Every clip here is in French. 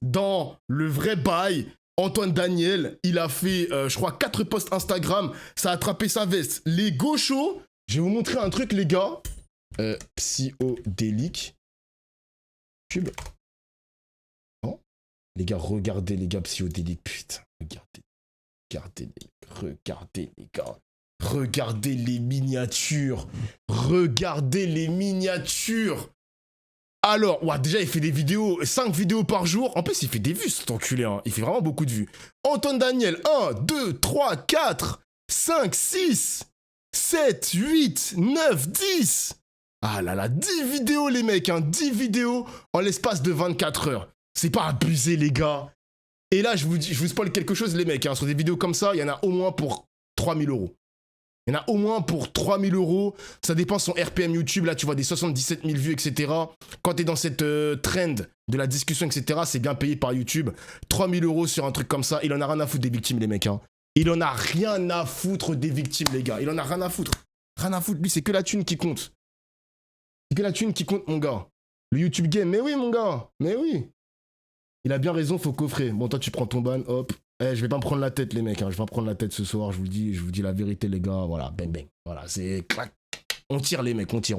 dans le vrai bail. Antoine Daniel, il a fait, je crois, 4 posts Instagram. Ça a attrapé sa veste. Les gauchos, je vais vous montrer un truc, les gars. Psyodélique. Cube. Non. Les gars, regardez, les gars, Psyodélique. Putain, regardez, les gars. Regardez les miniatures. Regardez les miniatures. Alors, ouais, déjà, il fait des vidéos, 5 vidéos par jour. En plus, il fait des vues, cet enculé. Hein. Il fait vraiment beaucoup de vues. Antoine Daniel, 1, 2, 3, 4, 5, 6, 7, 8, 9, 10. Ah là là, 10 vidéos, les mecs. Hein, 10 vidéos en l'espace de 24 heures. C'est pas abusé, les gars. Et là, je vous spoil quelque chose, les mecs. Hein, sur des vidéos comme ça, il y en a au moins pour 3000 euros. Il y en a au moins pour 3000 euros. Ça dépend de son RPM YouTube. Là, tu vois des 77 000 vues, etc. Quand tu es dans cette trend de la discussion, etc., c'est bien payé par YouTube. 3000 euros sur un truc comme ça. Il en a rien à foutre des victimes, les mecs. Hein. Il en a rien à foutre des victimes, les gars. Il en a rien à foutre. Rien à foutre. Lui, c'est que la thune qui compte. C'est que la thune qui compte, mon gars. Le YouTube game. Mais oui, mon gars. Mais oui. Il a bien raison, faut coffrer. Bon, toi, tu prends ton ban, hop. Eh, je vais pas me prendre la tête, les mecs. Hein. Je vais pas me prendre la tête ce soir. Je vous dis la vérité, les gars. Voilà, bang, bang. Voilà, c'est clac. On tire, les mecs. On tire.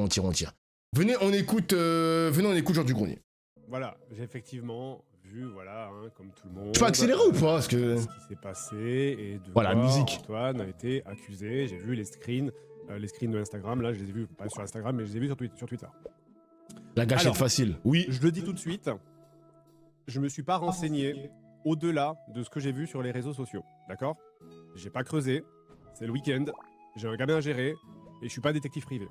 Venez, on écoute Georges du Grenier. Voilà, j'ai effectivement vu, voilà, hein, comme tout le monde. Tu peux accélérer ou pas parce que... Ce qui s'est passé et de voilà, voir musique. Antoine a été accusé. J'ai vu les screens de Instagram. Là, je les ai vus, pas sur Instagram, mais je les ai vus sur Twitter. La gâchette facile. Oui. Je le dis tout de suite. Je me suis pas renseigné au-delà de ce que j'ai vu sur les réseaux sociaux, d'accord? J'ai pas creusé, c'est le week-end, j'ai un gamin à gérer, et je suis pas détective privé.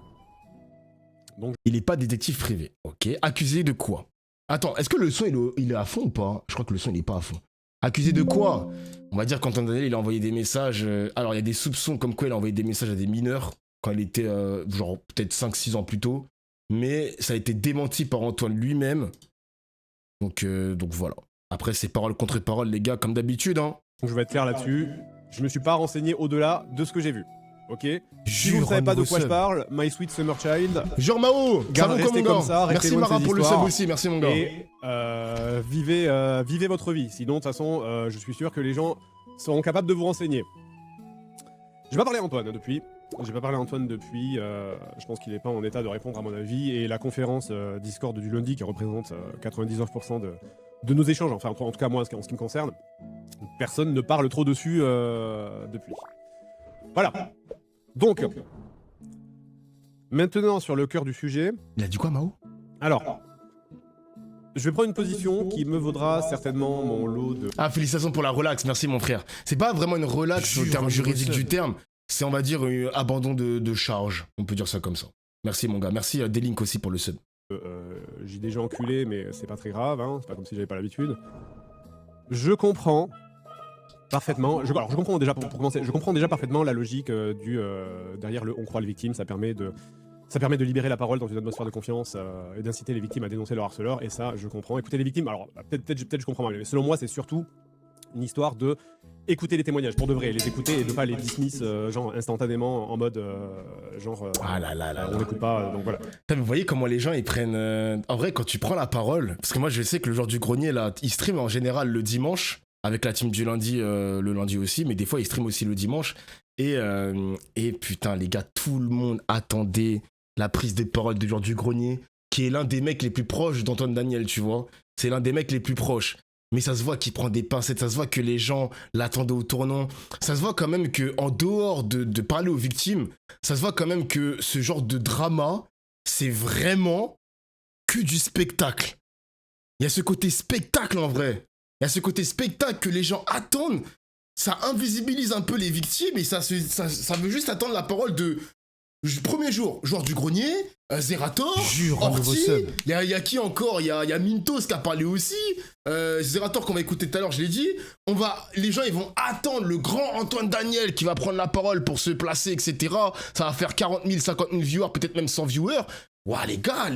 Donc... Il est pas détective privé, ok. Accusé de quoi? Attends, est-ce que le son, il est à fond ou pas? Je crois que le son, il est pas à fond. Accusé de quoi? On va dire qu'Antoine Daniel, il a envoyé des messages... alors, il y a des soupçons comme quoi il a envoyé des messages à des mineurs, quand il était, genre, peut-être 5-6 ans plus tôt, mais ça a été démenti par Antoine lui-même. Donc voilà. Après, c'est parole contre parole, les gars, comme d'habitude. Hein. Je vais être clair là-dessus. Je me suis pas renseigné au-delà de ce que j'ai vu. Ok? Si vous ne Jure, savez pas de nouveau quoi je sub. parle, My Sweet Summer Child. Genre Mao, Restez comme ça, restez merci loin de Mara ces pour le sub histoires. aussi, merci mon gars. Et vivez votre vie. Sinon, de toute façon, je suis sûr que les gens seront capables de vous renseigner. J'ai pas parlé à Antoine depuis. Je pense qu'il n'est pas en état de répondre à mon avis. Et la conférence Discord du lundi, qui représente 99% de nos échanges, enfin en tout cas moi en ce qui me concerne, personne ne parle trop dessus depuis. Voilà. Donc, maintenant sur le cœur du sujet... Il a dit quoi Mao? Alors, je vais prendre une position qui me vaudra certainement mon lot de... Ah, félicitations pour la relax, merci mon frère. C'est pas vraiment une relax au terme juridique du terme, c'est on va dire un abandon de charge, on peut dire ça comme ça. Merci mon gars, merci à D-Link aussi pour le sub. J'ai déjà enculé, mais c'est pas très grave, hein. C'est pas comme si j'avais pas l'habitude. Je comprends parfaitement, alors je comprends déjà, pour commencer, je comprends déjà parfaitement la logique derrière le « on croit les victimes », ça permet de libérer la parole dans une atmosphère de confiance et d'inciter les victimes à dénoncer leur harceleur, et ça, je comprends. Écouter les victimes, alors peut-être je comprends mal, mais selon moi, c'est surtout une histoire de écouter les témoignages, pour de vrai, les écouter et ne pas les dismiss genre instantanément en mode ah là là là on n'écoute pas, donc voilà. Vous voyez comment les gens ils prennent... En vrai, quand tu prends la parole, parce que moi je sais que le joueur du grenier, là, il stream en général le dimanche, avec la team du lundi, le lundi aussi, mais des fois il stream aussi le dimanche, et putain les gars, tout le monde attendait la prise de parole du joueur du grenier, qui est l'un des mecs les plus proches d'Antoine Daniel, tu vois. C'est l'un des mecs les plus proches. Mais ça se voit qu'il prend des pincettes, ça se voit que les gens l'attendaient au tournant. Ça se voit quand même qu'en dehors de parler aux victimes, ça se voit quand même que ce genre de drama, c'est vraiment que du spectacle. Il y a ce côté spectacle en vrai. Il y a ce côté spectacle que les gens attendent. Ça invisibilise un peu les victimes et ça veut juste attendre la parole de... Premier jour, joueur du grenier, Zerator, Orti, il y a qui encore? Il y a Mintos qui a parlé aussi, Zerator qu'on va écouter tout à l'heure, je l'ai dit. Les gens ils vont attendre le grand Antoine Daniel qui va prendre la parole pour se placer, etc. Ça va faire 40 000, 50 000 viewers, peut-être même 100 viewers. Ouah les gars,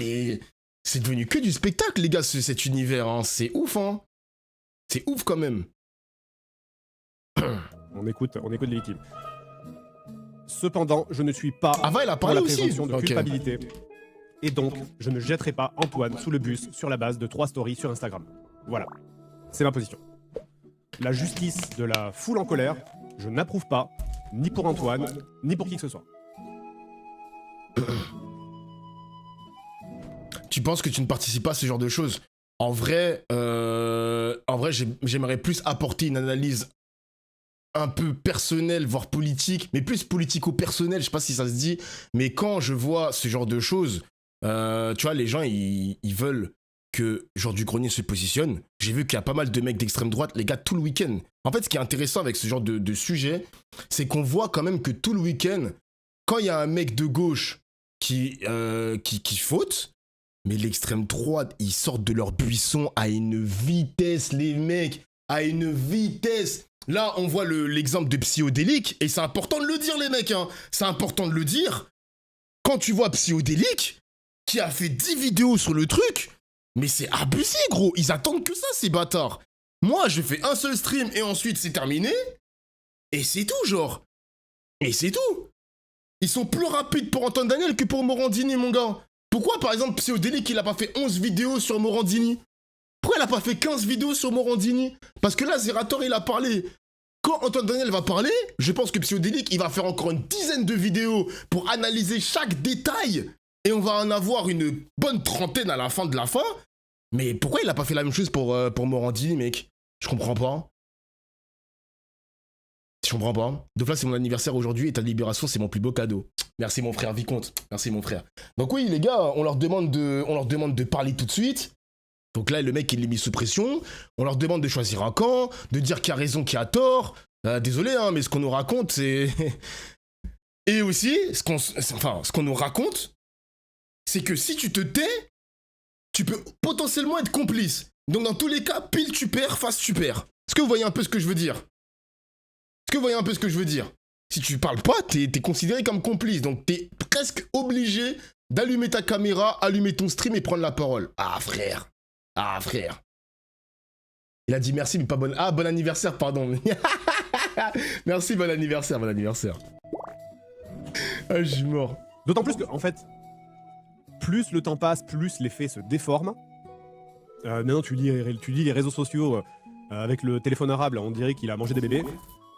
c'est devenu que du spectacle les gars, cet univers, hein. C'est ouf hein. C'est ouf quand même. On écoute les victimes. Cependant, je ne suis pas Avant, elle a parlé pour la aussi. présomption de Ok. culpabilité. Et donc, je ne jetterai pas Antoine sous le bus sur la base de 3 stories sur Instagram. Voilà. C'est ma position. La justice de la foule en colère, je n'approuve pas, ni pour Antoine, ni pour qui que ce soit. Tu penses que tu ne participes pas à ce genre de choses? En vrai, j'aimerais plus apporter une analyse un peu personnelle, voire politique, mais plus politico-personnelle, je sais pas si ça se dit, mais quand je vois ce genre de choses, tu vois, les gens, ils veulent que genre du Grenier se positionne. J'ai vu qu'il y a pas mal de mecs d'extrême droite, les gars, tout le week-end. En fait, ce qui est intéressant avec ce genre de sujet, c'est qu'on voit quand même que tout le week-end, quand il y a un mec de gauche qui faute, mais l'extrême droite, ils sortent de leur buisson à une vitesse, les mecs, à une vitesse. Là, on voit l'exemple de Psyodélique, et c'est important de le dire, les mecs, hein. C'est important de le dire. Quand tu vois Psyodélique, qui a fait 10 vidéos sur le truc, mais c'est abusé, gros. Ils attendent que ça, ces bâtards. Moi, je fais un seul stream, et ensuite, c'est terminé. Et c'est tout, genre. Et c'est tout. Ils sont plus rapides pour Antoine Daniel que pour Morandini, mon gars. Pourquoi, par exemple, Psyodélique, il a pas fait 11 vidéos sur Morandini? Pourquoi il a pas fait 15 vidéos sur Morandini? Parce que là, Zerator, il a parlé. Quand Antoine Daniel va parler, je pense que Psyodélique, il va faire encore une dizaine de vidéos pour analyser chaque détail. Et on va en avoir une bonne trentaine à la fin de la fin. Mais pourquoi il a pas fait la même chose pour Morandini, mec? Je comprends pas. Je comprends pas. Donc là, c'est mon anniversaire aujourd'hui et ta libération, c'est mon plus beau cadeau. Merci mon frère Vicomte. Merci mon frère. Donc oui, les gars, on leur demande de parler tout de suite. Donc là, le mec, il est mis sous pression. On leur demande de choisir un camp, de dire qui a raison, qui a tort. Désolé, hein, mais ce qu'on nous raconte, c'est... Et aussi, ce qu'on nous raconte, c'est que si tu te tais, tu peux potentiellement être complice. Donc dans tous les cas, pile tu perds, face tu perds. Est-ce que vous voyez un peu ce que je veux dire? Si tu parles pas, t'es considéré comme complice. Donc t'es presque obligé d'allumer ta caméra, allumer ton stream et prendre la parole. Ah frère. Il a dit merci, mais pas bon... Ah, bon anniversaire, pardon. Merci, bon anniversaire. Ah, je suis mort. D'autant plus que, en fait, plus le temps passe, plus les faits se déforment. Maintenant, tu lis les réseaux sociaux avec le téléphone arabe, là, on dirait qu'il a mangé des bébés.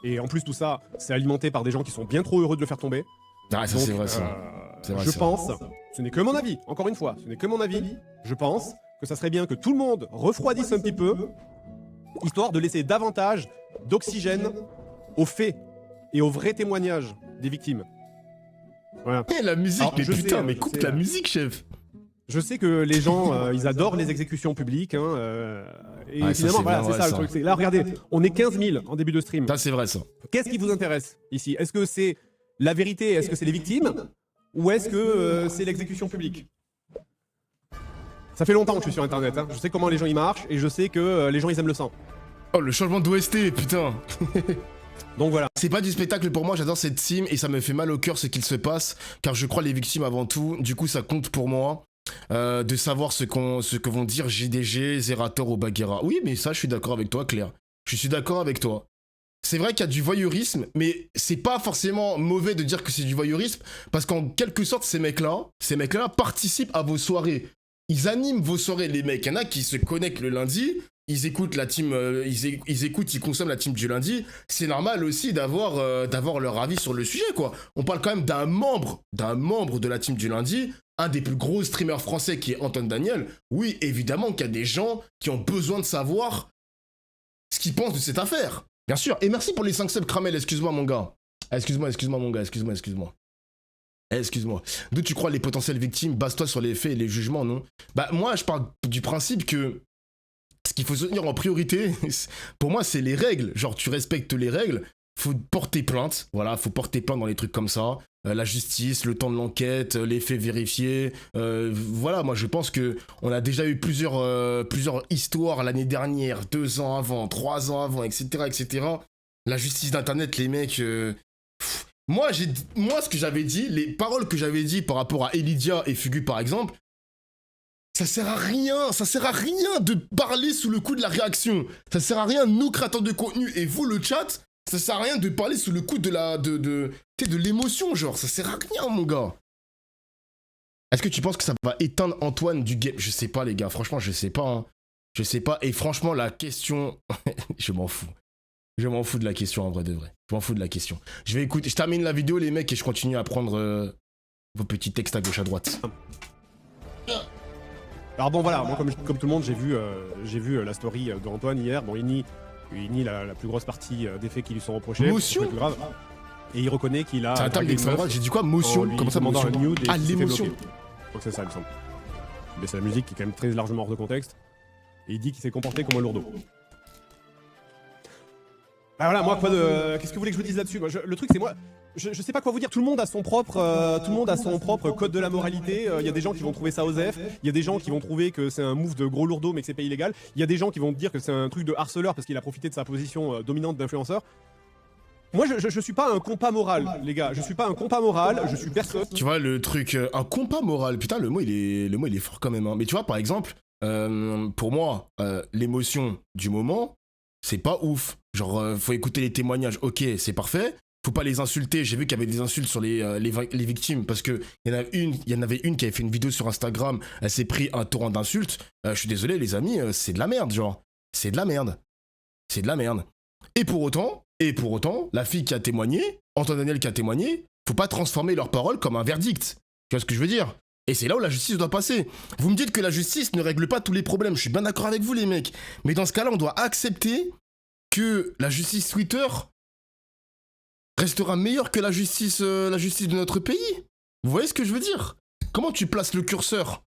Et en plus, tout ça, c'est alimenté par des gens qui sont bien trop heureux de le faire tomber. Ah, ça, c'est vrai, ça. Je pense, ce n'est que mon avis, encore une fois, ce n'est que mon avis, je pense que ça serait bien que tout le monde refroidisse un petit peu, histoire de laisser davantage d'oxygène aux faits et aux vrais témoignages des victimes. Voilà. Et la musique, alors, mais putain, mais coupe la musique, chef. Je sais que les gens, ils adorent les exécutions publiques, hein, et ouais, finalement, voilà, c'est ça le truc. Là, regardez, on est 15 000 en début de stream. Ça, c'est vrai, ça. Qu'est-ce qui vous intéresse ici? Est-ce que c'est la vérité? Est-ce que c'est les victimes? Ou est-ce que c'est l'exécution publique? Ça fait longtemps que je suis sur Internet, hein. Je sais comment les gens y marchent, et je sais que les gens, ils aiment le sang. Oh, le changement d'OST, putain. Donc voilà. C'est pas du spectacle pour moi, j'adore cette team, et ça me fait mal au cœur ce qu'il se passe, car je crois les victimes avant tout. Du coup, ça compte pour moi. De savoir ce que vont dire GDG, Zerator ou Bagheera. Oui, mais ça, je suis d'accord avec toi, Claire. Je suis d'accord avec toi. C'est vrai qu'il y a du voyeurisme, mais c'est pas forcément mauvais de dire que c'est du voyeurisme, parce qu'en quelque sorte, ces mecs-là participent à vos soirées. Ils animent vos soirées, les mecs. Il y en a qui se connectent le lundi, ils écoutent la team, ils consomment la team du lundi. C'est normal aussi d'avoir leur avis sur le sujet, quoi. On parle quand même d'un membre de la team du lundi, un des plus gros streamers français qui est Antoine Daniel. Oui, évidemment qu'il y a des gens qui ont besoin de savoir ce qu'ils pensent de cette affaire. Bien sûr. Et merci pour les 5 subs, Kramel. Excuse-moi, mon gars. Excuse-moi, mon gars. Excuse-moi. D'où tu crois les potentielles victimes? Base-toi sur les faits et les jugements, non? Bah, moi, je parle du principe que ce qu'il faut soutenir en priorité, pour moi, c'est les règles. Genre, tu respectes les règles. Faut porter plainte, voilà, faut porter plainte dans les trucs comme ça. La justice, le temps de l'enquête, les faits vérifiés. Voilà, moi je pense que on a déjà eu plusieurs histoires l'année dernière, 2 ans avant, 3 ans avant, etc., etc. La justice d'internet, les mecs. Moi, ce que j'avais dit, les paroles que j'avais dit par rapport à Elidia et Fugu par exemple, ça sert à rien de parler sous le coup de la réaction. Ça sert à rien, nous créateurs de contenu et vous le chat. Ça sert à rien de parler sous le coup de l'émotion, genre. Ça sert à rien, mon gars. Est-ce que tu penses que ça va éteindre Antoine du game? Je sais pas, les gars. Franchement, je sais pas. Hein. Je sais pas. Et franchement, la question... je m'en fous. Je m'en fous de la question, en vrai de vrai. Je m'en fous de la question. Je vais écouter... Je termine la vidéo, les mecs, et je continue à prendre vos petits textes à gauche, à droite. Alors bon, voilà, moi, comme tout le monde, j'ai vu la story d'Antoine hier. Bon, il nie la plus grosse partie des faits qui lui sont reprochés. Motion. C'est plus grave. Et il reconnaît qu'il a... C'est un terme d'extrême droite. J'ai dit quoi? Motion? Comment ça, motion? Ah, l'émotion. Donc c'est ça, il me semble. Mais c'est la musique qui est quand même très largement hors de contexte. Et il dit qu'il s'est comporté comme un lourdeau. Ah voilà, moi, quoi de... Qu'est-ce que vous voulez que je vous dise là-dessus? Le truc, c'est moi... Je sais pas quoi vous dire, tout le monde a son propre code de la moralité. Il y a des gens qui vont trouver ça osef, il y a des gens qui vont trouver que c'est un move de gros lourdeau mais que c'est pas illégal, il y a des gens qui vont dire que c'est un truc de harceleur parce qu'il a profité de sa position dominante d'influenceur. Moi je suis pas un compas moral, les gars, je suis pas un compas moral, je suis personne. Tu vois le truc, un compas moral, putain le mot il est fort quand même, hein. Mais tu vois par exemple, pour moi, l'émotion du moment, c'est pas ouf. Genre faut écouter les témoignages, ok c'est parfait. Faut pas les insulter, j'ai vu qu'il y avait des insultes sur les victimes parce que il y en avait une qui avait fait une vidéo sur Instagram, elle s'est pris un torrent d'insultes. Je suis désolé les amis, c'est de la merde genre. C'est de la merde. C'est de la merde. Et pour autant, la fille qui a témoigné, Antoine Daniel qui a témoigné, faut pas transformer leurs paroles comme un verdict. Tu vois ce que je veux dire? Et c'est là où la justice doit passer. Vous me dites que la justice ne règle pas tous les problèmes, je suis bien d'accord avec vous les mecs. Mais dans ce cas-là, on doit accepter que la justice Twitter restera meilleure que la justice de notre pays. Vous voyez ce que je veux dire? Comment tu places le curseur?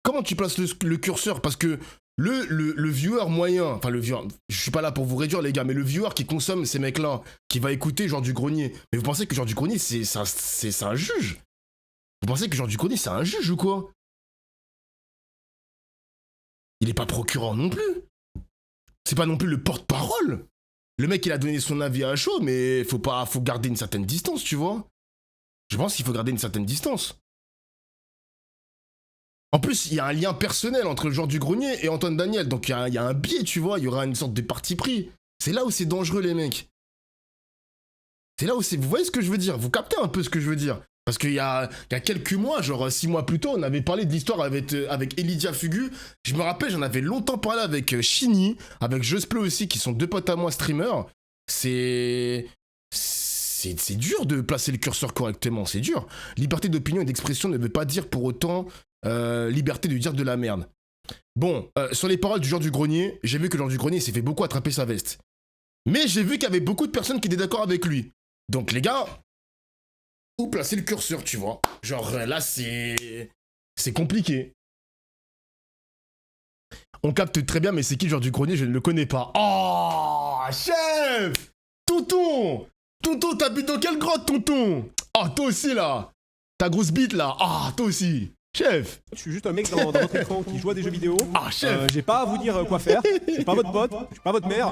Comment tu places le curseur? Parce que le viewer moyen, enfin le viewer, je suis pas là pour vous réduire les gars, mais le viewer qui consomme ces mecs-là, qui va écouter Jean du Grenier, mais vous pensez que Jean du Grenier c'est un juge? Vous pensez que Jean du Grenier c'est un juge ou quoi? Il est pas procureur non plus. C'est pas non plus le porte-parole. Le mec, il a donné son avis à chaud, mais faut garder une certaine distance, tu vois. Je pense qu'il faut garder une certaine distance. En plus, il y a un lien personnel entre le Jean du Grenier et Antoine Daniel, donc il y a un biais, tu vois, il y aura une sorte de parti pris. C'est là où c'est dangereux, les mecs. C'est là où c'est... Vous voyez ce que je veux dire? Vous captez un peu ce que je veux dire? Parce qu'il y a quelques mois, genre 6 mois plus tôt, on avait parlé de l'histoire avec Elydia Fugu. Je me rappelle, j'en avais longtemps parlé avec Chini, avec Jusplay aussi, qui sont 2 potes à moi streamers. C'est dur de placer le curseur correctement, c'est dur. Liberté d'opinion et d'expression ne veut pas dire pour autant liberté de dire de la merde. Bon, sur les paroles du Jean du Grenier, j'ai vu que Jean du Grenier s'est fait beaucoup attraper sa veste. Mais j'ai vu qu'il y avait beaucoup de personnes qui étaient d'accord avec lui. Donc les gars... Où placer le curseur, tu vois? Genre là, c'est compliqué. On capte très bien, mais c'est qui le Jean du Grenier? Je ne le connais pas. Oh, chef! Tonton! Tonton, t'habites dans quelle grotte, tonton? Ah, toi aussi, là! Ta grosse bite, là! Ah, toi aussi! Chef! Je suis juste un mec dans votre écran qui joue à des jeux vidéo. Ah, chef! J'ai pas à vous dire quoi faire. Je suis pas votre pote, je suis pas votre mère.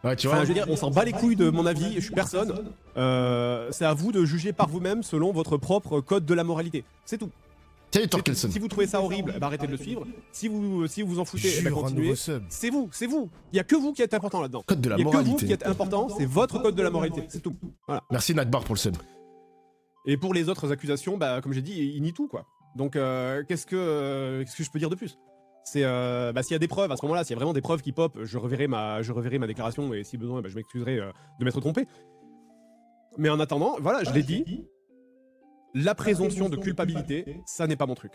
Ouais, tu vois. Enfin, je veux dire, on s'en bat les couilles de mon avis, je suis personne. C'est à vous de juger par vous-même selon votre propre code de la moralité. C'est tout. Salut Torkelson. Si vous trouvez ça horrible, bah arrêtez de le suivre. Si vous vous en foutez, bah continuez. C'est vous. Il y a que vous qui êtes important là-dedans. Code de la moralité. Il y a que vous qui êtes important, c'est votre code de la moralité, c'est tout. Voilà. Merci Nakbar pour le sub. Et pour les autres accusations, bah comme j'ai dit, il nie tout quoi. Donc qu'est-ce que je peux dire de plus? C'est s'il y a des preuves, à ce moment-là, s'il y a vraiment des preuves qui pop, je reverrai ma déclaration et si besoin, bah, je m'excuserai de m'être trompé. Mais en attendant, voilà, je l'ai dit, la présomption de culpabilité, ça n'est pas mon truc.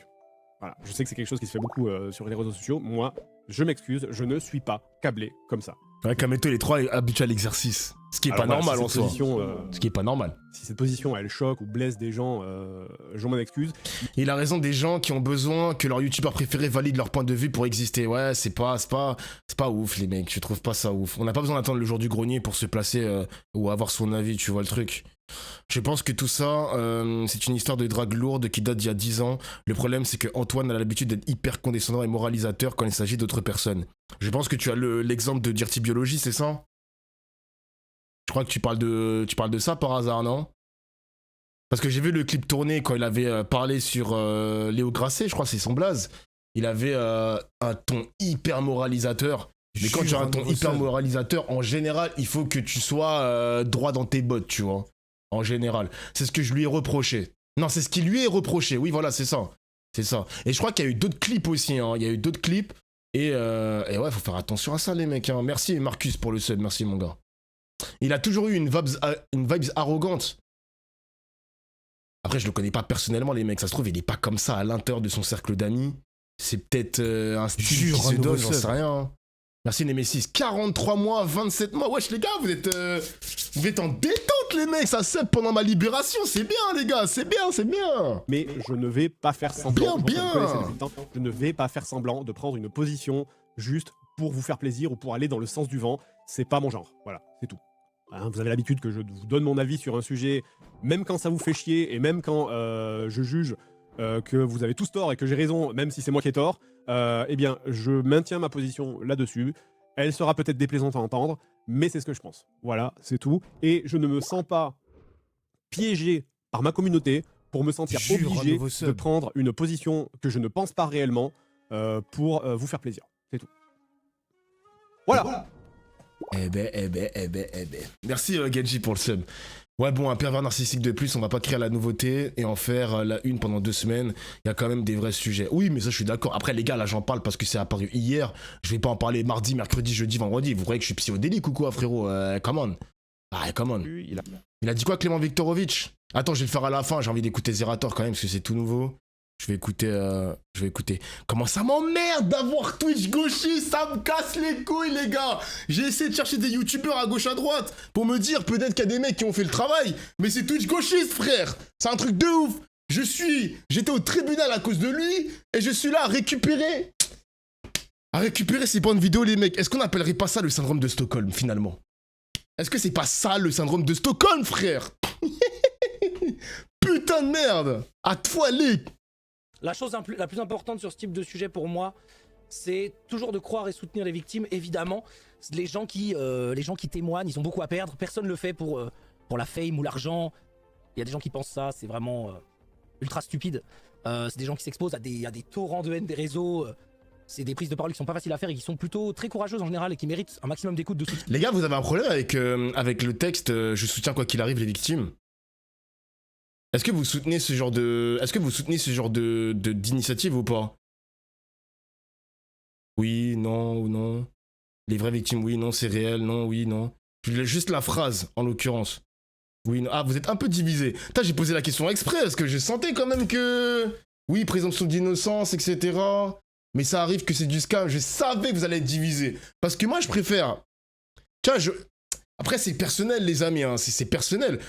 Voilà, je sais que c'est quelque chose qui se fait beaucoup sur les réseaux sociaux. Moi, je m'excuse, je ne suis pas câblé comme ça. Ouais, Kameto, les 3 habitués à l'exercice. Ce qui est pas normal en soi. Ce qui est pas normal. Si cette position, elle choque ou blesse des gens, je m'en excuse. Il a raison, des gens qui ont besoin que leur youtubeur préféré valide leur point de vue pour exister. Ouais, c'est pas ouf, les mecs. Je trouve pas ça ouf. On n'a pas besoin d'attendre le jour du grenier pour se placer ou avoir son avis, tu vois le truc. Je pense que tout ça, c'est une histoire de drague lourde qui date d'il y a 10 ans. Le problème, c'est que Antoine a l'habitude d'être hyper condescendant et moralisateur quand il s'agit d'autres personnes. Je pense que tu as l'exemple de Dirty Biology, c'est ça? Je crois que tu parles de ça par hasard, non? Parce que j'ai vu le clip tourner quand il avait parlé sur Léo Grasset, je crois que c'est son blaze. Il avait un ton hyper moralisateur. Mais quand tu as un ton hyper moralisateur, en général, il faut que tu sois droit dans tes bottes, tu vois. En général. C'est ce que je lui ai reproché. Non, c'est ce qui lui est reproché. Oui, voilà, c'est ça. C'est ça. Et je crois qu'il y a eu d'autres clips aussi, hein. Il y a eu d'autres clips. Et ouais, faut faire attention à ça, les mecs, hein. Merci Marcus pour le sub, merci mon gars. Il a toujours eu une vibes arrogante. Après, je le connais pas personnellement, les mecs. Ça se trouve, il est pas comme ça à l'intérieur de son cercle d'amis. C'est peut-être un style qui se donne, j'en sais rien. Hein. Merci Nemesis. 43 mois, 27 mois. Wesh, les gars, vous êtes en détente, les mecs. Ça sub pendant ma libération. C'est bien, les gars. C'est bien, c'est bien. Mais je ne vais pas faire semblant. Bien. Je ne vais pas faire semblant de prendre une position juste pour vous faire plaisir ou pour aller dans le sens du vent. C'est pas mon genre. Voilà, c'est tout. Hein, vous avez l'habitude que je vous donne mon avis sur un sujet, même quand ça vous fait chier et même quand je juge que vous avez tous tort et que j'ai raison, même si c'est moi qui ai tort, eh bien, je maintiens ma position là-dessus. Elle sera peut-être déplaisante à entendre, mais c'est ce que je pense. Voilà, c'est tout. Et je ne me sens pas piégé par ma communauté pour me sentir obligé de prendre une position que je ne pense pas réellement pour vous faire plaisir. C'est tout. Voilà. Eh ben. Merci Genji pour le sub. Ouais, bon, un pervers narcissique de plus, on va pas créer la nouveauté et en faire la une pendant 2 semaines. Il y a quand même des vrais sujets. Oui, mais ça, je suis d'accord. Après, les gars, là, j'en parle parce que c'est apparu hier. Je vais pas en parler mardi, mercredi, jeudi, vendredi. Vous croyez que je suis psychodélique ou quoi, frérot? Come on. Ah, come on. Il a dit quoi, Clément Viktorovitch? Attends, je vais le faire à la fin. J'ai envie d'écouter Zerator quand même parce que c'est tout nouveau. Je vais écouter. Comment ça m'emmerde d'avoir Twitch gauchiste, ça me casse les couilles, les gars. J'ai essayé de chercher des youtubeurs à gauche à droite pour me dire peut-être qu'il y a des mecs qui ont fait le travail, mais c'est Twitch gauchiste, frère. C'est un truc de ouf. J'étais au tribunal à cause de lui et je suis là à récupérer ces bonnes vidéos, les mecs. Est-ce qu'on appellerait pas ça le syndrome de Stockholm, finalement? Est-ce que c'est pas ça le syndrome de Stockholm, frère? Putain de merde. À toi, les... La chose la plus importante sur ce type de sujet pour moi, c'est toujours de croire et soutenir les victimes, évidemment. Les gens qui témoignent, ils ont beaucoup à perdre. Personne ne le fait pour la fame ou l'argent. Il y a des gens qui pensent ça, c'est vraiment ultra stupide. C'est des gens qui s'exposent à des torrents de haine des réseaux. C'est des prises de parole qui sont pas faciles à faire et qui sont plutôt très courageuses en général et qui méritent un maximum d'écoute de soutien. Les gars, vous avez un problème avec le texte je soutiens quoi qu'il arrive les victimes? Est-ce que vous soutenez ce genre d'initiative ou pas? Oui, non ou non? Les vraies victimes, oui, non, c'est réel, non, oui, non. Juste la phrase, en l'occurrence. Oui, non. Ah, vous êtes un peu divisé. J'ai posé la question exprès, parce que je sentais quand même que... Oui, présomption d'innocence, etc. Mais ça arrive que c'est du scam. Je savais que vous allez être divisé. Parce que moi, je préfère... Après, c'est personnel, les amis, hein. C'est personnel.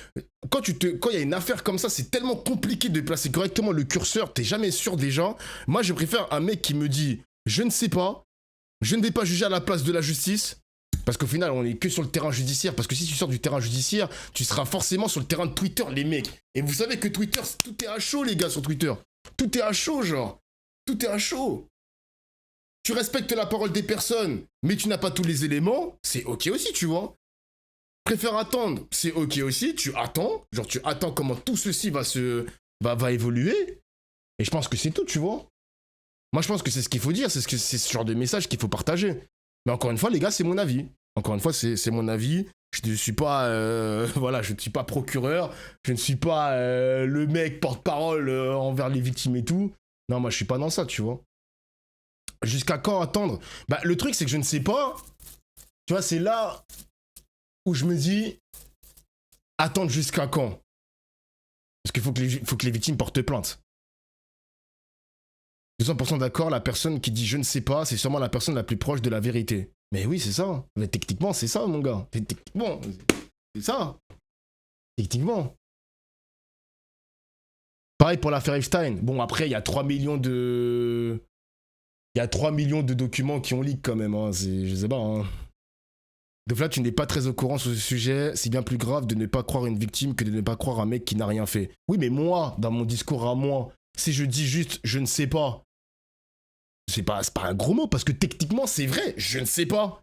Quand il y a une affaire comme ça, c'est tellement compliqué de placer correctement le curseur, t'es jamais sûr déjà. Moi, je préfère un mec qui me dit « Je ne sais pas, je ne vais pas juger à la place de la justice ». Parce qu'au final, on est que sur le terrain judiciaire. Parce que si tu sors du terrain judiciaire, tu seras forcément sur le terrain de Twitter, les mecs. Et vous savez que Twitter, tout est à chaud, les gars, sur Twitter. Tout est à chaud, genre. Tout est à chaud. Tu respectes la parole des personnes, mais tu n'as pas tous les éléments, c'est ok aussi, tu vois. Préfère attendre, c'est ok aussi, tu attends, genre tu attends comment tout ceci va évoluer, et je pense que c'est tout, tu vois. Moi je pense que c'est ce qu'il faut dire, c'est ce genre de message qu'il faut partager. Mais encore une fois les gars, c'est mon avis. Encore une fois, c'est mon avis, je ne suis pas, voilà, je ne suis pas procureur, je ne suis pas le mec porte-parole envers les victimes et tout. Non, moi je suis pas dans ça, tu vois. Jusqu'à quand attendre? Bah le truc c'est que je ne sais pas, tu vois, c'est là... où je me dis, attendre jusqu'à quand? Parce qu'il faut que les victimes portent plainte. 200% d'accord, la personne qui dit je ne sais pas, c'est sûrement la personne la plus proche de la vérité. Mais oui, c'est ça. Mais techniquement, c'est ça, mon gars. Techniquement, c'est ça. Techniquement. Pareil pour l'affaire Epstein. Bon, après, il y a 3 millions de... Il y a 3 millions de documents qui ont leak quand même. Hein. Je sais pas, hein. Donc là, tu n'es pas très au courant sur ce sujet. C'est bien plus grave de ne pas croire une victime que de ne pas croire un mec qui n'a rien fait. Oui, mais moi, dans mon discours à moi, si je dis juste « je ne sais pas », c'est pas un gros mot, parce que techniquement, c'est vrai, je ne sais pas.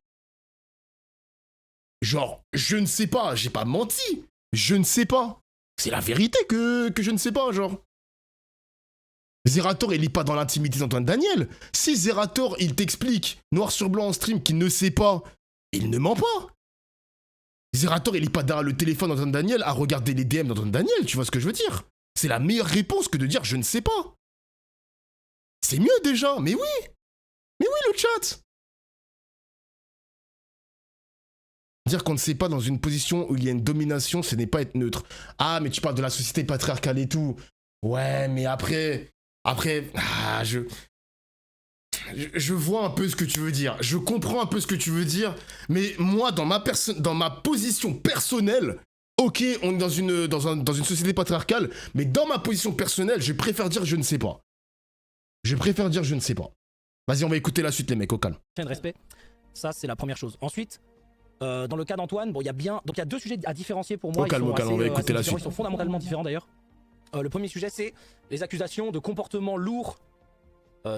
Genre, je ne sais pas, j'ai pas menti. Je ne sais pas. C'est la vérité que je ne sais pas, genre. Zerator, il lit pas dans l'intimité d'Antoine Daniel. Si Zerator, il t'explique, noir sur blanc en stream, qu'il ne sait pas, il ne ment pas. Zerator, il est pas derrière le téléphone d'Antoine Daniel à regarder les DM d'Antoine Daniel, tu vois ce que je veux dire? C'est la meilleure réponse que de dire je ne sais pas. C'est mieux déjà, mais oui. Mais oui, le chat. Dire qu'on ne sait pas dans une position où il y a une domination, ce n'est pas être neutre. Ah, mais tu parles de la société patriarcale et tout. Ouais, mais après, je vois un peu ce que tu veux dire. Je comprends un peu ce que tu veux dire. Mais moi, dans ma position personnelle, ok, on est dans une société patriarcale, mais dans ma position personnelle, je préfère dire je ne sais pas. Je préfère dire je ne sais pas. Vas-y, on va écouter la suite, les mecs, au calme. De respect, ça c'est la première chose. Ensuite, dans le cas d'Antoine, bon, il y a deux sujets à différencier pour moi. Au calme, on va écouter la suite. Ils sont fondamentalement différents d'ailleurs. Le premier sujet, c'est les accusations de comportements lourds.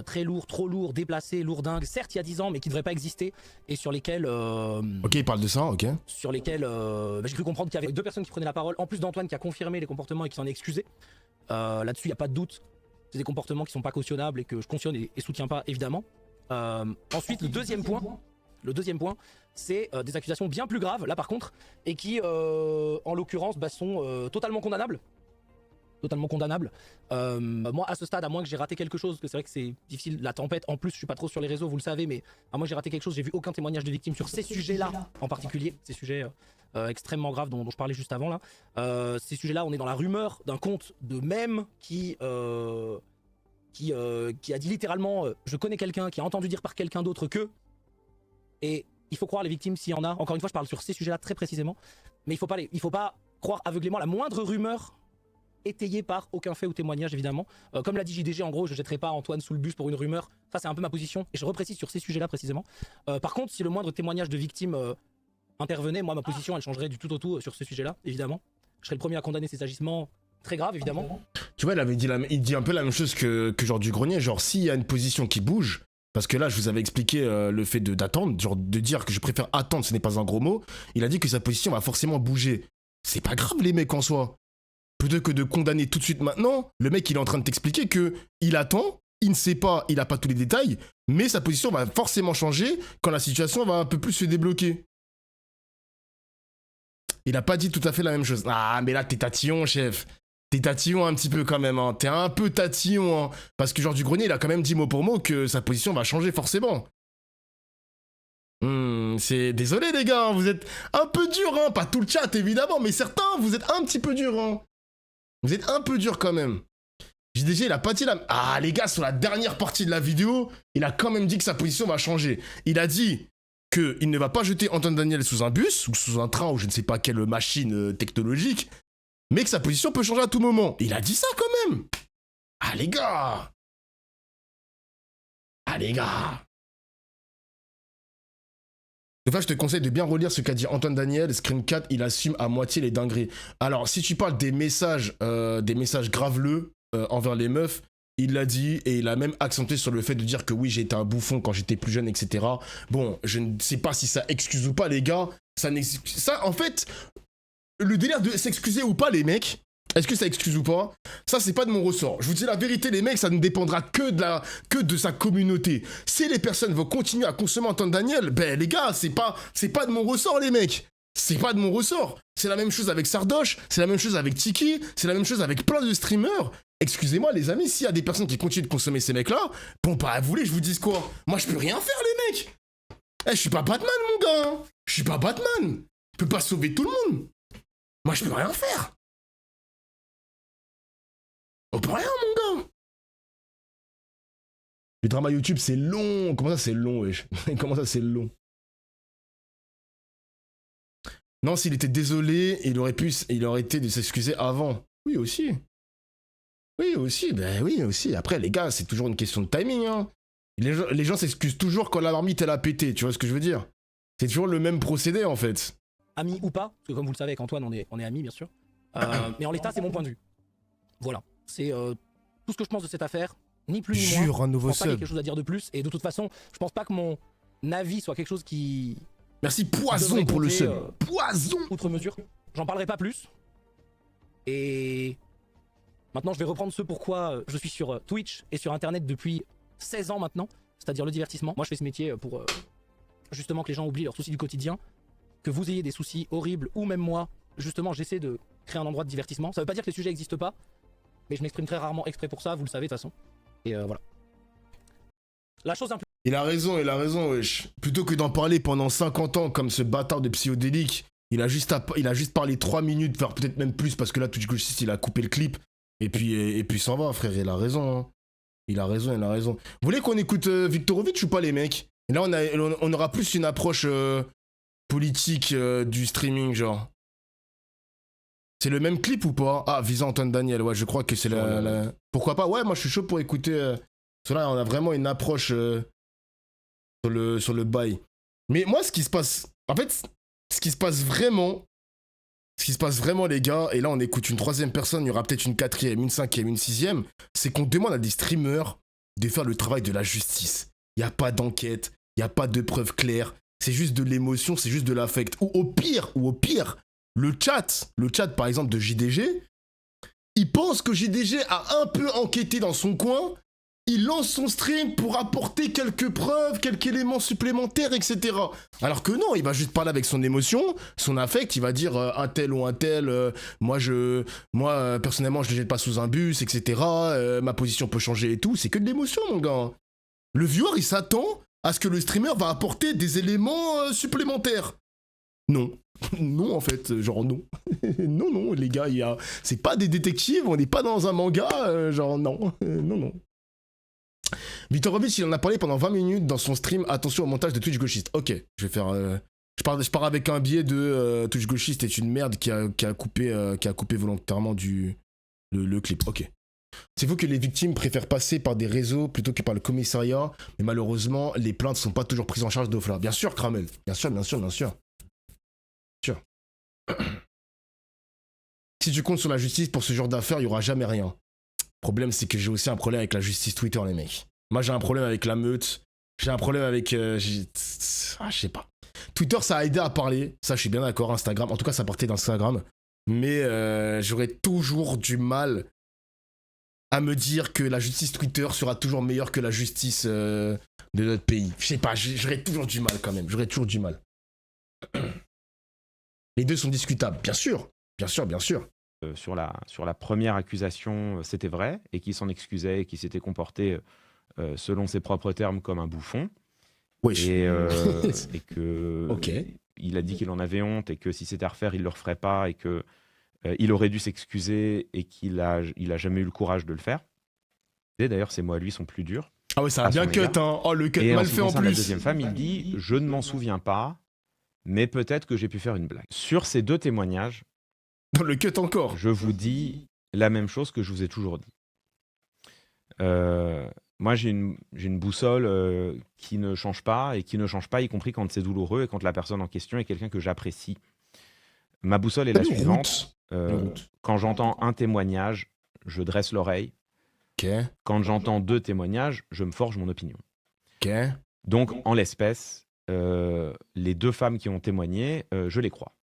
Très lourd, trop lourd, déplacé, lourdingue, certes il y a 10 ans mais qui ne devraient pas exister et sur lesquels ok, il parle de ça, ok. Sur lesquels j'ai cru comprendre qu'il y avait deux personnes qui prenaient la parole, en plus d'Antoine qui a confirmé les comportements et qui s'en est excusé. Là-dessus il n'y a pas de doute, c'est des comportements qui sont pas cautionnables et que je cautionne et soutiens pas évidemment. Ensuite le deuxième point c'est des accusations bien plus graves là par contre et qui en l'occurrence sont totalement condamnables. Moi à ce stade, à moins que j'ai raté quelque chose, parce que c'est vrai que c'est difficile, la tempête, en plus je suis pas trop sur les réseaux, vous le savez, mais à moins que j'ai raté quelque chose, j'ai vu aucun témoignage de victimes sur ces sujets-là en particulier, ces sujets extrêmement graves dont je parlais juste avant là. Ces sujets-là, on est dans la rumeur d'un compte de mème qui a dit littéralement je connais quelqu'un qui a entendu dire par quelqu'un d'autre que, et il faut croire les victimes s'il y en a. Encore une fois, je parle sur ces sujets-là très précisément, mais il faut pas croire aveuglément la moindre rumeur étayé par aucun fait ou témoignage évidemment. Comme l'a dit JDG, en gros je jetterai pas Antoine sous le bus pour une rumeur, ça c'est un peu ma position et je reprécise sur ces sujets là précisément. Par contre si le moindre témoignage de victime intervenait, moi ma position elle changerait du tout au tout sur ce sujet là évidemment. Je serais le premier à condamner ces agissements très graves évidemment. Tu vois il dit un peu la même chose que genre du grenier, genre s'il y a une position qui bouge, parce que là je vous avais expliqué le fait d'attendre, genre de dire que je préfère attendre, ce n'est pas un gros mot, il a dit que sa position va forcément bouger. C'est pas grave les mecs en soi. Plutôt que de condamner tout de suite maintenant, le mec il est en train de t'expliquer que il attend, il ne sait pas, il n'a pas tous les détails, mais sa position va forcément changer quand la situation va un peu plus se débloquer. Il n'a pas dit tout à fait la même chose. Ah mais là t'es tatillon chef. T'es tatillon un petit peu quand même, hein. T'es un peu tatillon, hein. Parce que genre du grenier il a quand même dit mot pour mot que sa position va changer forcément. C'est désolé les gars, hein, vous êtes un peu dur, hein. Pas tout le chat évidemment, mais certains vous êtes un petit peu dur, hein. Vous êtes un peu dur quand même. JDG, il a pas dit la... Ah, les gars, sur la dernière partie de la vidéo, il a quand même dit que sa position va changer. Il a dit qu'il ne va pas jeter Antoine Daniel sous un bus, ou sous un train, ou je ne sais pas quelle machine technologique, mais que sa position peut changer à tout moment. Il a dit ça quand même. Ah, les gars. Ah, les gars. Enfin, je te conseille de bien relire ce qu'a dit Antoine Daniel. Screen 4, il assume à moitié les dingueries. Alors, si tu parles des messages graveleux envers les meufs, il l'a dit et il a même accentué sur le fait de dire que oui, j'ai été un bouffon quand j'étais plus jeune, etc. Bon, je ne sais pas si ça excuse ou pas, les gars. Ça, en fait, le délire de s'excuser ou pas, les mecs, est-ce que ça excuse ou pas? Ça, c'est pas de mon ressort. Je vous dis la vérité, les mecs, ça ne dépendra que de sa communauté. Si les personnes vont continuer à consommer Antoine Daniel, ben les gars, c'est pas de mon ressort, les mecs. C'est pas de mon ressort. C'est la même chose avec Sardoche, c'est la même chose avec Tiki, c'est la même chose avec plein de streamers. Excusez-moi, les amis, s'il y a des personnes qui continuent de consommer ces mecs-là, bon, bah, vous voulez, je vous dise quoi? Moi, je peux rien faire, les mecs. Eh, je suis pas Batman, mon gars. Hein. Je suis pas Batman. Je peux pas sauver tout le monde. Moi, je peux rien faire. On peut rien, mon gars. Le drama YouTube, c'est long. Comment ça, c'est long, wesh? Comment ça, c'est long? Non, s'il était désolé, il aurait été de s'excuser avant. Oui, aussi. Oui, aussi. Ben oui, aussi. Après, les gars, c'est toujours une question de timing, hein. Les gens s'excusent toujours quand la marmite, elle a pété. Tu vois ce que je veux dire? C'est toujours le même procédé, en fait. Amis ou pas, parce que comme vous le savez, avec Antoine, on est amis, bien sûr. Mais en l'état, c'est mon point de vue. Voilà. C'est tout ce que je pense de cette affaire, ni plus ni moins. Jure, un nouveau je pense pas qu'il y ait sub. quelque chose à dire de plus, et de toute façon, je pense pas que mon avis soit quelque chose qui... Merci Poison pour le sub. Poison. Outre mesure. J'en parlerai pas plus. Et maintenant, je vais reprendre ce pourquoi je suis sur Twitch et sur Internet depuis 16 ans maintenant, c'est-à-dire le divertissement. Moi, je fais ce métier pour justement que les gens oublient leurs soucis du quotidien, que vous ayez des soucis horribles, ou même moi, justement, j'essaie de créer un endroit de divertissement. Ça veut pas dire que les sujets n'existent pas, mais je m'exprime très rarement exprès pour ça, vous le savez de toute façon. Et voilà. La chose implique. Il a raison, wesh. Plutôt que d'en parler pendant 50 ans comme ce bâtard de psychodélique, il a juste parlé 3 minutes, voire peut-être même plus, parce que là, Twitch Gauchiste, il a coupé le clip. Et puis s'en va, frère, il a raison. Hein. Il a raison. Vous voulez qu'on écoute Viktorovic ou pas, les mecs? Et là, on aura plus une approche politique du streaming, genre. C'est le même clip ou pas? Ah, visant Antoine Daniel, ouais, je crois que c'est la... Pourquoi pas? Ouais, moi, je suis chaud pour écouter... Parce que là, on a vraiment une approche sur le bail. Mais moi, ce qui se passe... En fait, ce qui se passe vraiment, les gars, et là, on écoute une troisième personne, il y aura peut-être une quatrième, une cinquième, une sixième, c'est qu'on demande à des streamers de faire le travail de la justice. Il n'y a pas d'enquête, il n'y a pas de preuves claires, c'est juste de l'émotion, c'est juste de l'affect. Ou au pire, le chat par exemple de JDG, il pense que JDG a un peu enquêté dans son coin, il lance son stream pour apporter quelques preuves, quelques éléments supplémentaires, etc. Alors que non, il va juste parler avec son émotion, son affect, il va dire un tel ou un tel, moi personnellement je le jette pas sous un bus, etc. Ma position peut changer et tout, c'est que de l'émotion mon gars. Le viewer il s'attend à ce que le streamer va apporter des éléments supplémentaires. Non. Non, en fait, genre non. non, les gars, c'est pas des détectives, on n'est pas dans un manga, genre non. non. Viktorovic, il en a parlé pendant 20 minutes dans son stream. Attention au montage de Twitch Gauchiste. Ok, je vais faire... Je pars avec un biais de Twitch Gauchiste est une merde qui a coupé volontairement le clip. Ok. C'est vous que les victimes préfèrent passer par des réseaux plutôt que par le commissariat, mais malheureusement, les plaintes sont pas toujours prises en charge d'Ofla. Bien sûr, Kramel. Bien sûr. Si tu comptes sur la justice pour ce genre d'affaires, il n'y aura jamais rien. Le problème, c'est que j'ai aussi un problème avec la justice Twitter, les mecs. Moi, j'ai un problème avec la meute. J'ai un problème avec... je sais pas. Twitter, ça a aidé à parler. Ça, je suis bien d'accord. Instagram, en tout cas, ça partait d'Instagram. Mais j'aurais toujours du mal à me dire que la justice Twitter sera toujours meilleure que la justice de notre pays. Je sais pas, j'aurais toujours du mal quand même. J'aurais toujours du mal. Les deux sont discutables, bien sûr. Sur la première accusation, c'était vrai, et qu'il s'en excusait, et qu'il s'était comporté, selon ses propres termes, comme un bouffon. Oui. Et que okay. Il a dit qu'il en avait honte, et que si c'était à refaire, il ne le referait pas, et que il aurait dû s'excuser, et qu'il a jamais eu le courage de le faire. Et d'ailleurs, ces mots à lui sont plus durs. Ah ouais, ça a bien cut, hein. Oh, le cut mal fait en plus. La deuxième femme, il dit « Je ne m'en souviens pas, mais peut-être que j'ai pu faire une blague. » Sur ces deux témoignages, dans le cut encore. Je vous dis la même chose que je vous ai toujours dit. Moi, j'ai une boussole qui ne change pas, et qui ne change pas, y compris quand c'est douloureux et quand la personne en question est quelqu'un que j'apprécie. Ma boussole est la suivante. Quand j'entends un témoignage, je dresse l'oreille. Okay. Quand j'entends deux témoignages, je me forge mon opinion. Okay. Donc, en l'espèce, les deux femmes qui ont témoigné, je les crois.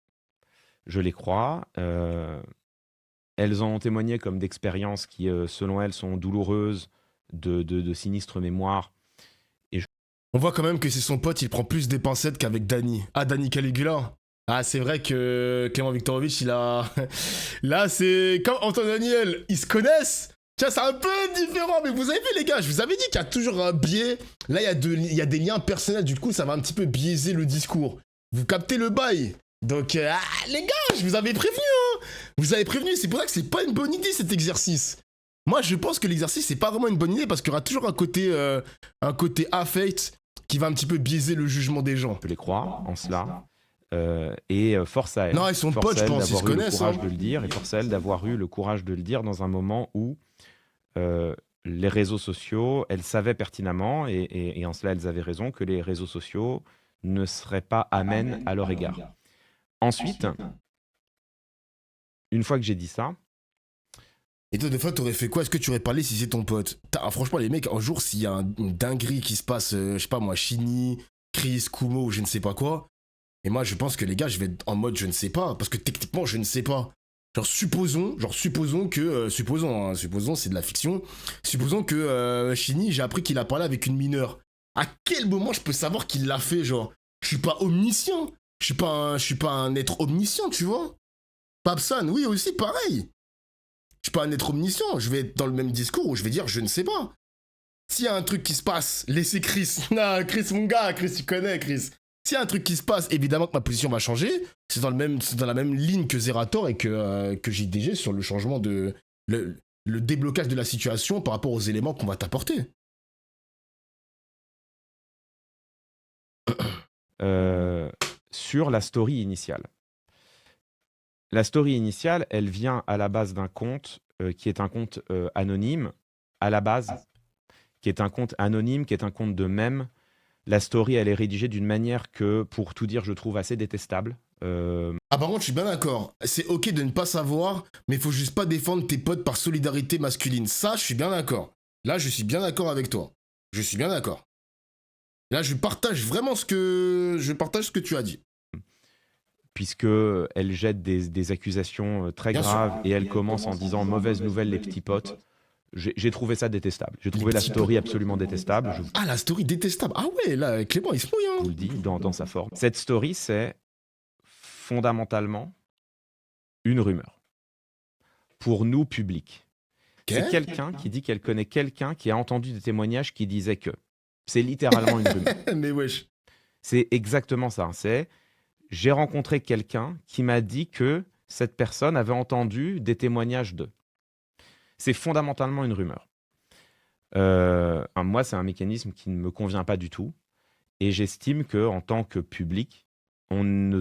Elles en ont témoigné comme d'expériences qui, selon elles, sont douloureuses, de sinistre mémoire. On voit quand même que c'est son pote, il prend plus des pincettes qu'avec Dany. Ah, Dany Caligula. Ah, c'est vrai que Clément Viktorovic, il a... Là, c'est comme Antoine Daniel, ils se connaissent. Tiens, c'est un peu différent, mais vous avez vu, les gars, je vous avais dit qu'il y a toujours un biais. Là, il y a des liens personnels, du coup, ça va un petit peu biaiser le discours. Vous captez le bail. Donc, les gars, je vous avais prévenu, hein. Vous avez prévenu, c'est pour ça que c'est pas une bonne idée, cet exercice. Moi, je pense que l'exercice, c'est pas vraiment une bonne idée, parce qu'il y aura toujours un côté affect qui va un petit peu biaiser le jugement des gens. Je les crois en cela. Et force à elle. Non, ils sont potes, je pense, ils se connaissent. Force à elle d'avoir eu le courage de le dire, et force à elle d'avoir eu le courage de le dire dans un moment où les réseaux sociaux, elles savaient pertinemment, et en cela elles avaient raison, que les réseaux sociaux ne seraient pas amènes à leur égard. Ensuite, une fois que j'ai dit ça... Et toi, des fois, t'aurais fait quoi? Est-ce que tu aurais parlé si c'est ton pote? Franchement, les mecs, un jour, s'il y a une dinguerie qui se passe, je sais pas moi, Shinny, Chris, Kumo, ou je ne sais pas quoi, et moi, je pense que les gars, je vais être en mode je ne sais pas, parce que techniquement, je ne sais pas. Supposons que, supposons, c'est de la fiction, supposons que Shinny, j'ai appris qu'il a parlé avec une mineure. À quel moment je peux savoir qu'il l'a fait, genre? Je suis pas omniscient. Je suis pas un être omniscient, tu vois. Papsan, oui, aussi, pareil. Je suis pas un être omniscient. Je vais être dans le même discours où je vais dire je ne sais pas. S'il y a un truc qui se passe, laissez Chris. Non, Chris, mon gars, Chris, tu connais, Chris. S'il y a un truc qui se passe, évidemment que ma position va changer. C'est dans la même ligne que Zerator et que JDG sur le changement de... Le déblocage de la situation par rapport aux éléments qu'on va t'apporter. Sur la story initiale. La story initiale, elle vient à la base d'un compte qui est un compte anonyme, à la base, qui est un compte anonyme, qui est un compte de mème. La story, elle est rédigée d'une manière que, pour tout dire, je trouve assez détestable. Ah, par contre, je suis bien d'accord. C'est ok de ne pas savoir, mais il faut juste pas défendre tes potes par solidarité masculine. Ça, je suis bien d'accord. Là, je suis bien d'accord avec toi. Je suis bien d'accord. Là, je partage vraiment ce que tu as dit. Puisque elle jette des accusations très Bien sûr. graves et elle commence en disant mauvaise nouvelle les petits potes. J'ai trouvé ça détestable. J'ai trouvé la petits story absolument détestable. Je Ah, la story détestable. Ah ouais, là, Clément, il se mouille, hein. vous le dis dans sa forme. Cette story, c'est fondamentalement une rumeur. Pour nous, public. Ok. C'est quelqu'un qui dit qu'elle connaît quelqu'un qui a entendu des témoignages qui disaient que. C'est littéralement une rumeur. Mais wesh. C'est exactement ça. C'est j'ai rencontré quelqu'un qui m'a dit que cette personne avait entendu des témoignages d'eux. C'est fondamentalement une rumeur. Moi, c'est un mécanisme qui ne me convient pas du tout. Et j'estime qu'en tant que public, on ne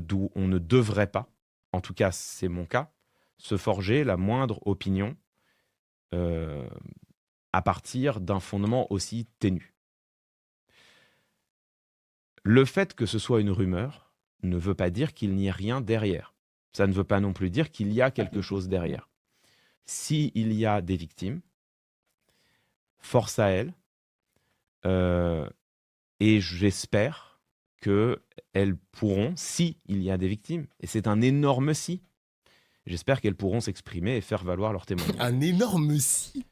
devrait pas, en tout cas c'est mon cas, se forger la moindre opinion à partir d'un fondement aussi ténu. Le fait que ce soit une rumeur ne veut pas dire qu'il n'y ait rien derrière. Ça ne veut pas non plus dire qu'il y a quelque chose derrière. S'il y a des victimes, force à elles, et j'espère qu'elles pourront, si il y a des victimes, et c'est un énorme si, j'espère qu'elles pourront s'exprimer et faire valoir leur témoignage. Un énorme si.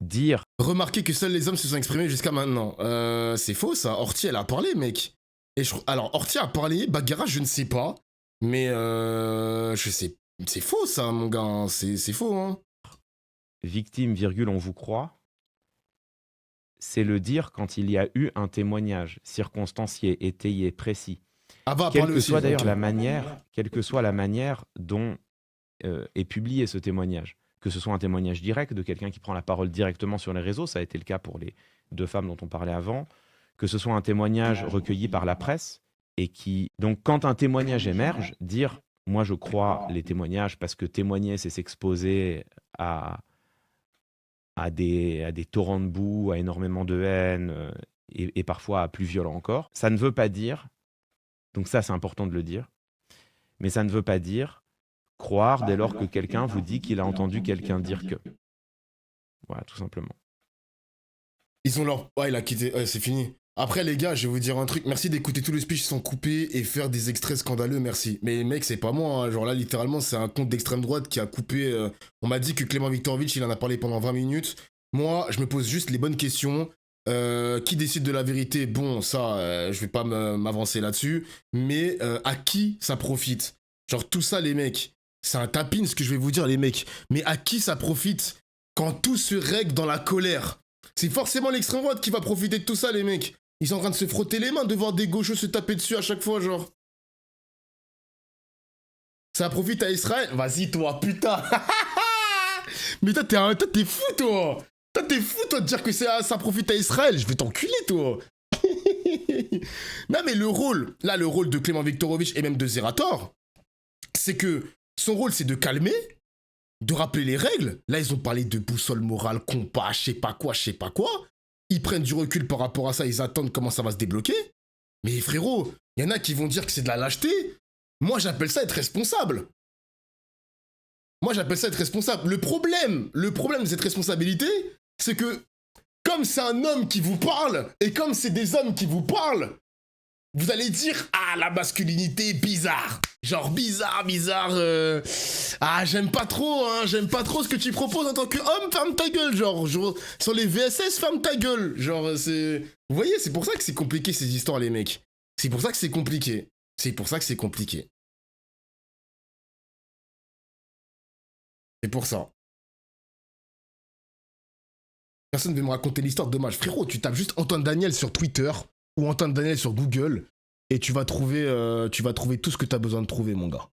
Dire Remarquez que seuls les hommes se sont exprimés jusqu'à maintenant. C'est faux, ça. Orti, elle a parlé, mec. Alors, Orti a parlé, Bagheera, je ne sais pas. Mais je sais. C'est faux, ça, mon gars. C'est faux, hein. victime, virgule, on vous croit, c'est le dire quand il y a eu un témoignage circonstancié, étayé, précis. Ah, va Quelle parler que aussi. soit d'ailleurs ok. quelle que soit la manière dont est publié ce témoignage, que ce soit un témoignage direct de quelqu'un qui prend la parole directement sur les réseaux, ça a été le cas pour les 2 femmes dont on parlait avant, que ce soit un témoignage recueilli par la presse, et qui... Donc quand un témoignage émerge, dire « moi je crois les témoignages parce que témoigner c'est s'exposer à des torrents de boue, à énormément de haine, et parfois à plus violent encore », ça ne veut pas dire, donc ça c'est important de le dire, mais ça ne veut pas dire croire dès lors que quelqu'un vous dit qu'il a entendu quelqu'un dire que. Voilà, tout simplement. Ils ont leur... Ouais, il a quitté. Ouais, c'est fini. Après, les gars, je vais vous dire un truc. Merci d'écouter tous les speeches qui sont coupés et faire des extraits scandaleux, merci. Mais mec, c'est pas moi, hein. Genre là, littéralement, c'est un compte d'extrême droite qui a coupé... On m'a dit que Clément Viktorovitch, il en a parlé pendant 20 minutes. Moi, je me pose juste les bonnes questions. Qui décide de la vérité? Bon, ça, je vais pas m'avancer là-dessus. Mais à qui ça profite? Genre tout ça, les mecs, c'est un tapin ce que je vais vous dire, les mecs. Mais à qui ça profite quand tout se règle dans la colère? C'est forcément l'extrême droite qui va profiter de tout ça, les mecs. Ils sont en train de se frotter les mains de voir des gauchos se taper dessus à chaque fois, genre. Ça profite à Israël? Vas-y, toi, putain. Mais toi, t'es fou, toi. Toi, t'es fou, toi, de dire que ça profite à Israël. Je vais t'enculer, toi. Non, mais le rôle de Clément Viktorovitch et même de Zerator, c'est que son rôle, c'est de calmer, de rappeler les règles. Là, ils ont parlé de boussole morale, compas, je sais pas quoi. Ils prennent du recul par rapport à ça, ils attendent comment ça va se débloquer. Mais frérot, il y en a qui vont dire que c'est de la lâcheté. Moi, j'appelle ça être responsable. Le problème de cette responsabilité, c'est que comme c'est un homme qui vous parle, et comme c'est des hommes qui vous parlent, vous allez dire « Ah, la masculinité, bizarre !» Genre bizarre, Ah, j'aime pas trop ce que tu proposes en tant qu'homme, ferme ta gueule, genre sur les VSS, ferme ta gueule. Genre, c'est... Vous voyez, c'est pour ça que c'est compliqué, ces histoires, les mecs. C'est pour ça que c'est compliqué. C'est pour ça. Personne ne veut me raconter l'histoire, dommage. Frérot, tu tapes juste Antoine Daniel sur Twitter ou Antoine Daniel sur Google et tu vas trouver tout ce que tu as besoin de trouver, mon gars.